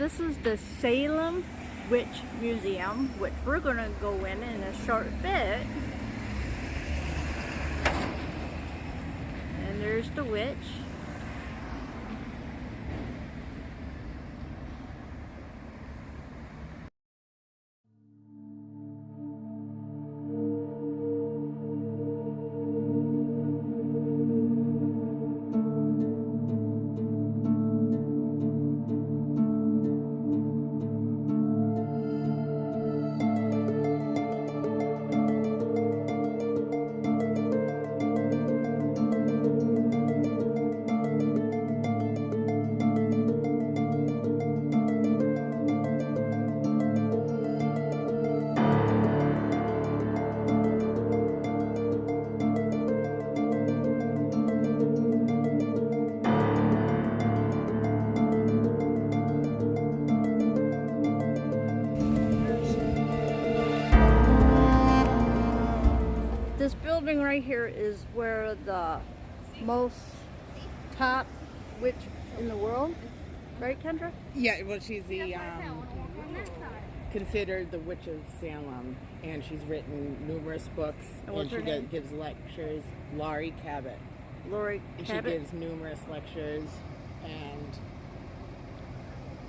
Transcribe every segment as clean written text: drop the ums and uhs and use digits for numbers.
this is the Salem Witch Museum, which we're going to go in a short bit. And there's the witch. This building right here is where the most top witch in the world, right, Kendra? Yeah, well, she's the considered the Witch of Salem, and she's written numerous books, and she gives lectures. Laurie Cabot. Laurie Cabot. She gives numerous lectures, and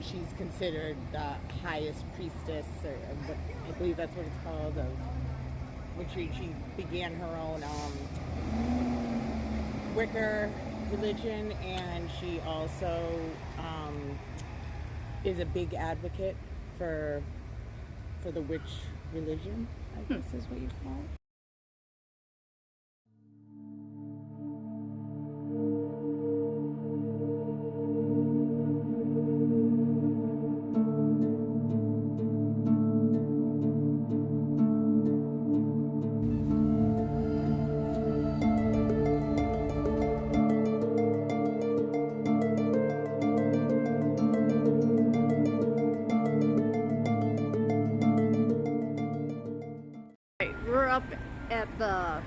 she's considered the highest priestess, or I believe that's what it's called, of which she began her own Wicca religion, and she also is a big advocate for the witch religion, I guess is what you call it. We're up at the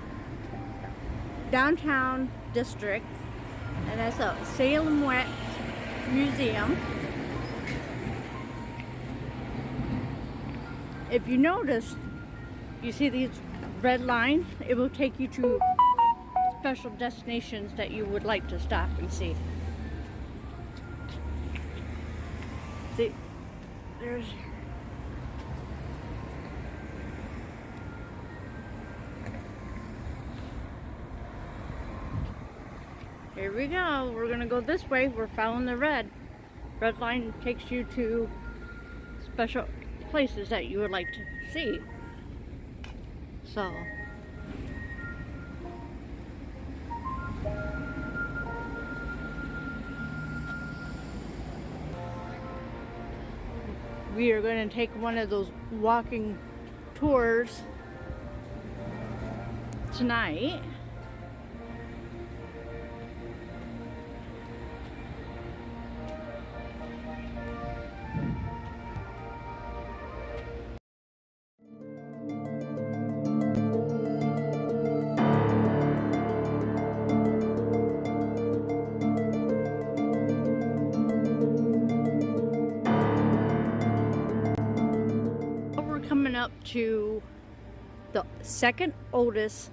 downtown district, and that's a Salem Witch Museum. If you notice, you see these red lines? It will take you to special destinations that you would like to stop and see. See, there's here we go. We're gonna go this way. We're following the red. Red line takes you to special places that you would like to see. So we are going to take one of those walking tours tonight. Coming up to the second oldest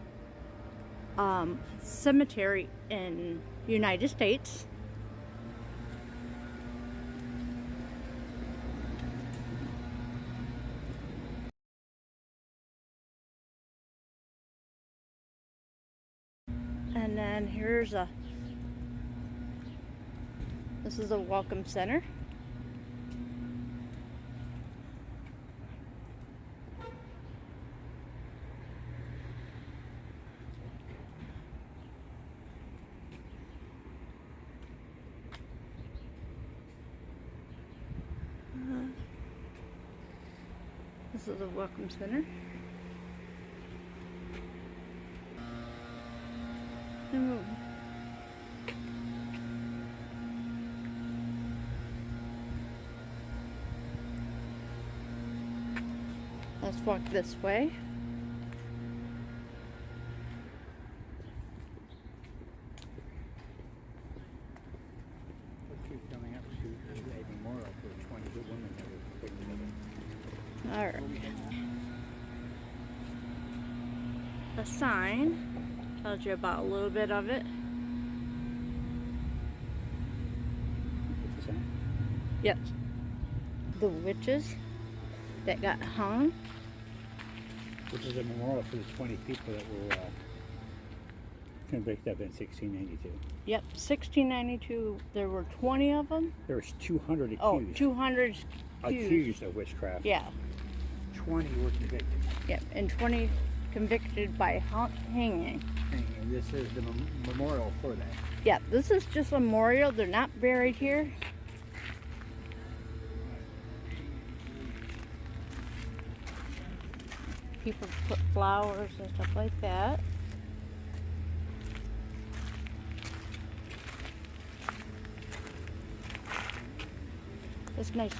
cemetery in the United States. And then this is a welcome center. This is a welcome center. Let's walk this way. Coming up to a memorial for 20 good women that were put together. All right. The sign tells you about a little bit of it. What's the sign? Yes. The witches that got hung. Which is a memorial for the 20 people that were convicted in 1692. Yep, 1692, there were 20 of them. There was 200 accused. Oh, 200 accused of witchcraft. Yeah. 20 were convicted. Yep, and 20 convicted by hanging. And this is the memorial for that. Yeah, this is just a memorial. They're not buried here. People put flowers and stuff like that. It's nice.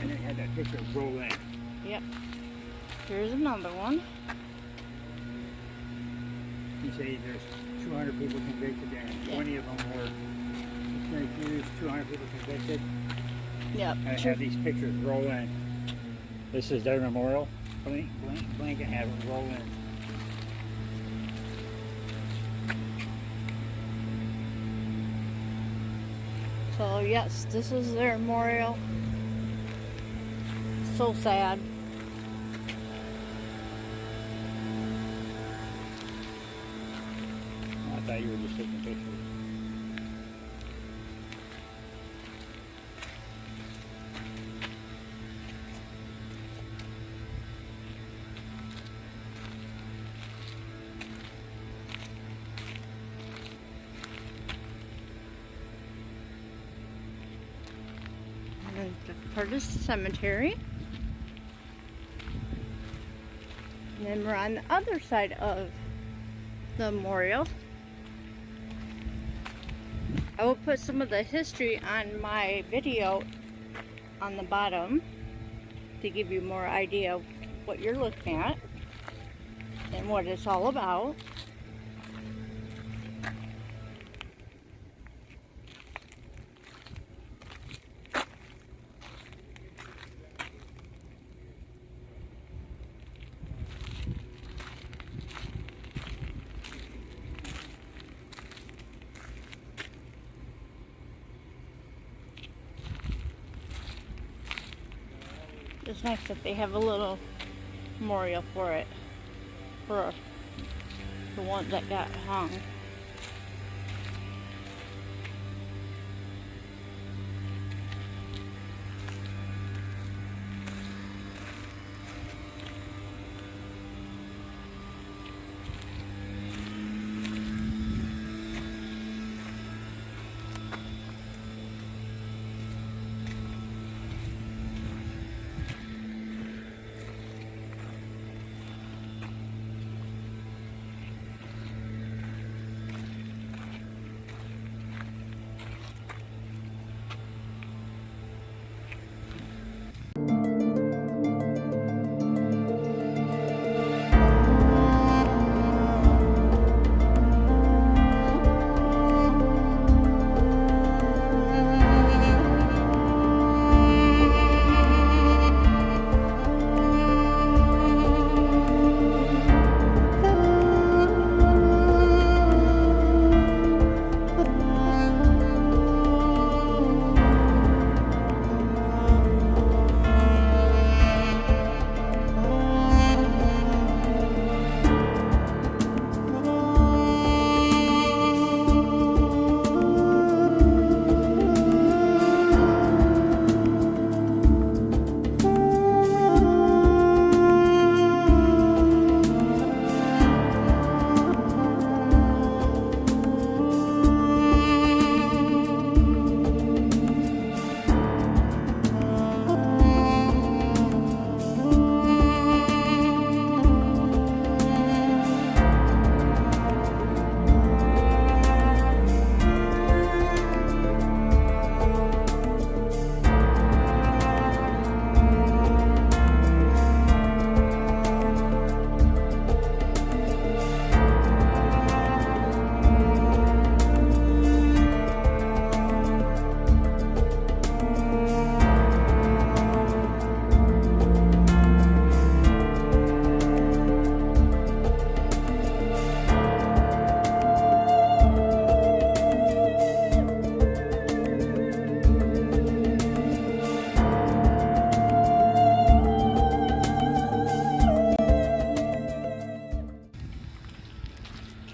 And they had that picture roll in. Yep. Here's another one. You say there's 200 people convicted there, and 20 of them were accused, 200 people convicted. Yep. And they have these pictures roll in. This is their memorial. Blink and have it roll in. So yes, this is their memorial. So sad. I thought you were just taking pictures. And the part of the cemetery. And then we're on the other side of the memorial. I will put some of the history on my video on the bottom to give you more idea of what you're looking at and what it's all about. It's nice that they have a little memorial for it, for the ones that got hung.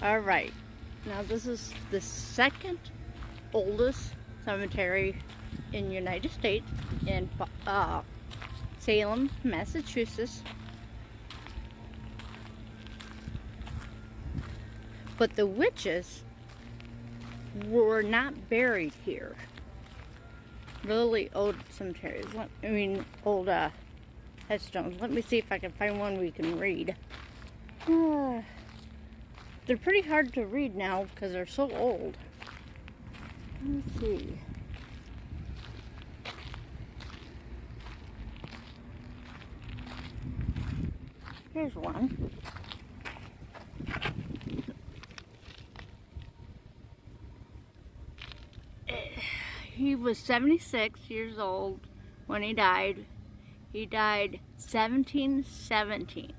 All right. Now this is the second oldest cemetery in the United States in Salem, Massachusetts. But the witches were not buried here. Really old cemeteries. Old headstones. Let me see if I can find one we can read. They're pretty hard to read now because they're so old. Let's see. Here's one. He was 76 years old when he died. He died 1717.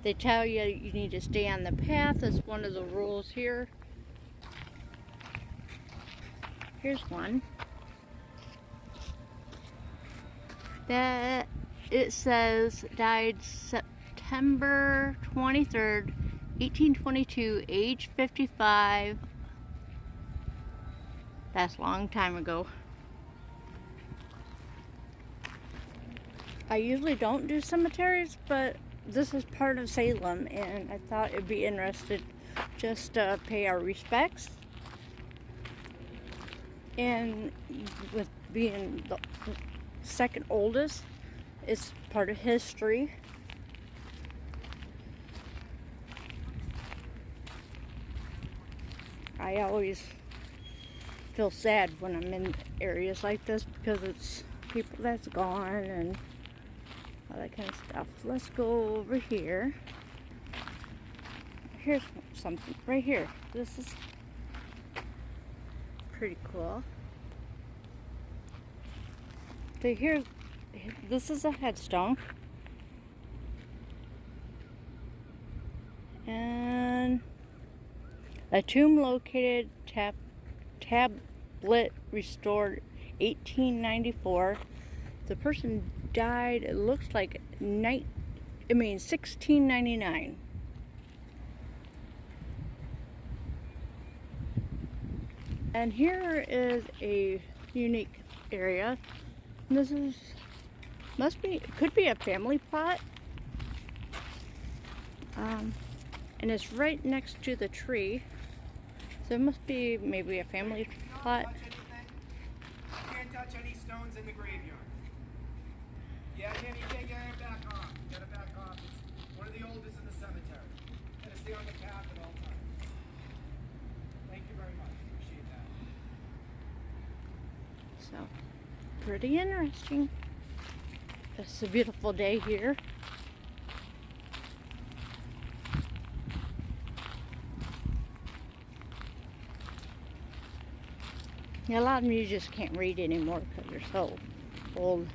They tell you you need to stay on the path. That's one of the rules here. Here's one. That it says died September 23rd, 1822, age 55. That's a long time ago. I usually don't do cemeteries, but this is part of Salem, and I thought it'd be interesting just to pay our respects. And with being the second oldest, it's part of history. I always feel sad when I'm in areas like this because it's people that's gone and all that kind of stuff. Let's go over here. Here's something right here. This is pretty cool. So this is a headstone. And a tomb located, tablet restored 1894. The person died, it looks like 1699. And here is a unique area. This could be a family plot. And it's right next to the tree. So it must be maybe a family plot. You can't touch any stones in the graveyard. Yeah, Jimmy, you can't get it back off. Get it back off. It's one of the oldest in the cemetery. Gotta stay on the path at all times. Thank you very much. Appreciate that. So, pretty interesting. It's a beautiful day here. Yeah, a lot of them you just can't read anymore because they're so old.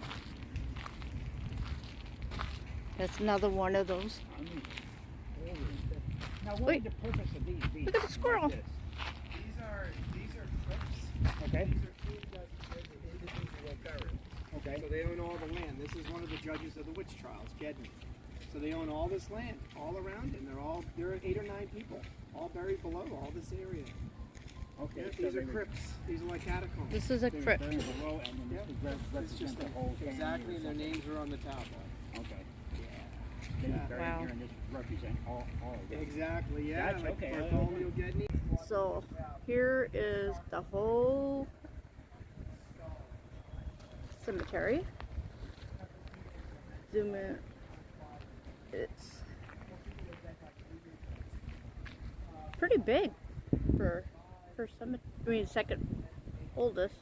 That's another one of those. Now, what is the purpose of these? Look at the squirrel. These are crypts. Okay. These are tombs that the individuals were buried. Okay. So they own all the land. This is one of the judges of the witch trials, Gedney. So they own all this land, all around, and there are 8 or 9 people, all buried below all this area. Okay. Yeah, these are crypts. These are like catacombs. This is a They're crypt. buried below, and then Yep. this It's just the whole family exactly, or and their something. names are on the tablet. Okay. Yeah. Then buried Wow. here, and this represent all of them. Exactly, yeah. Gotcha, Like okay. Bartholomew Gedney. So here is the whole cemetery. Zoom in. It's pretty big for second oldest.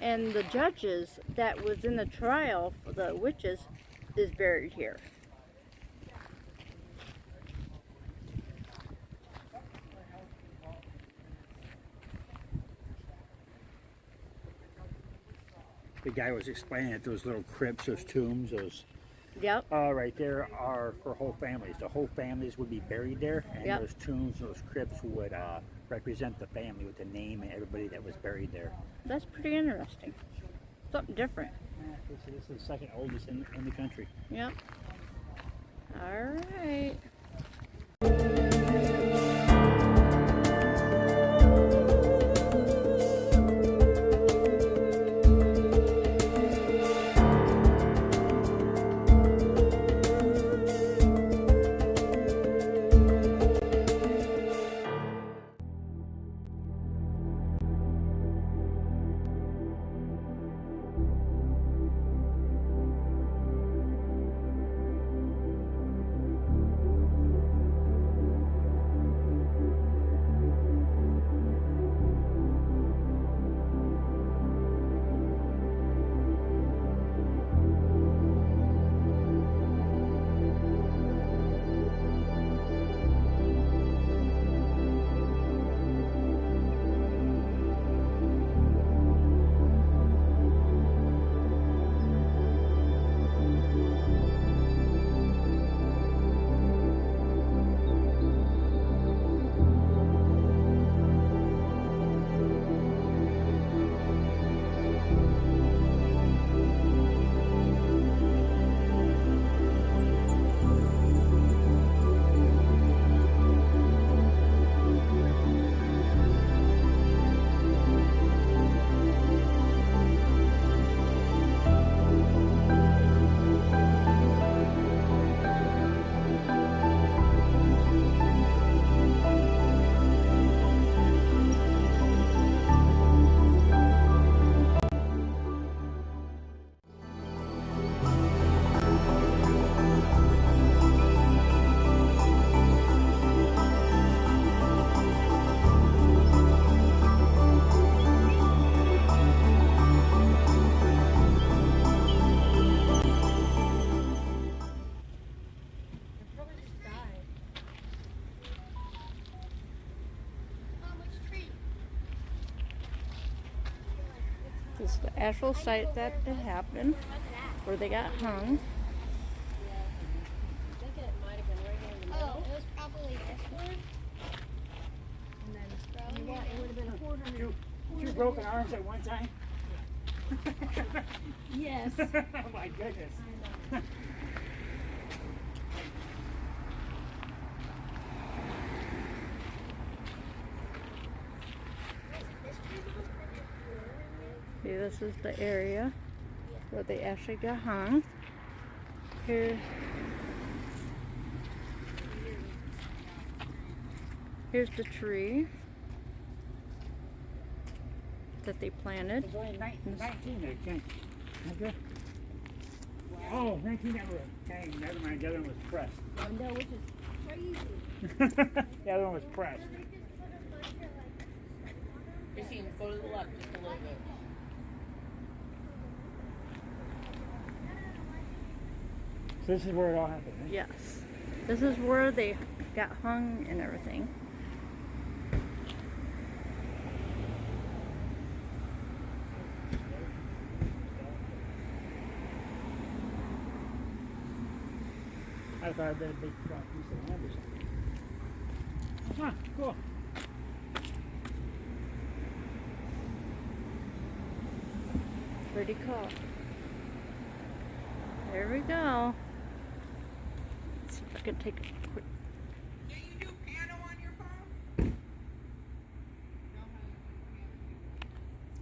And the judges that was in the trial for the witches is buried here. The guy was explaining that those little crypts, those tombs, those Yep. right there are for whole families. The whole families would be buried there, and Yep. those tombs, those crypts would represent the family with the name and everybody that was buried there. That's pretty interesting. Something different. This is the second oldest in the country. Yep. All right. This is the actual site that it happened, where they got hung. Oh, it was probably this one. And then probably it would have been 400. Two broken arms at one time? Yes. Oh my goodness. See, this is the area where they actually got hung. Here's the tree that they planted. There's only 19 there, Ken. Okay. Oh, 19 that were, dang, never mind, the other one was pressed. Oh no, which is crazy. The other one was pressed. Christine, go to the left just a little bit. So this is where it all happened, right? Yes. This is where they got hung and everything. I thought I'd been a big front piece of land or something. Huh, cool. Pretty cool. There we go. Let's see if I can take a quick. Can you do piano on your phone?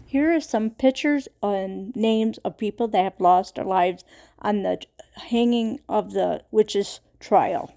Here are some pictures and names of people that have lost their lives on the hanging of the witches' trial.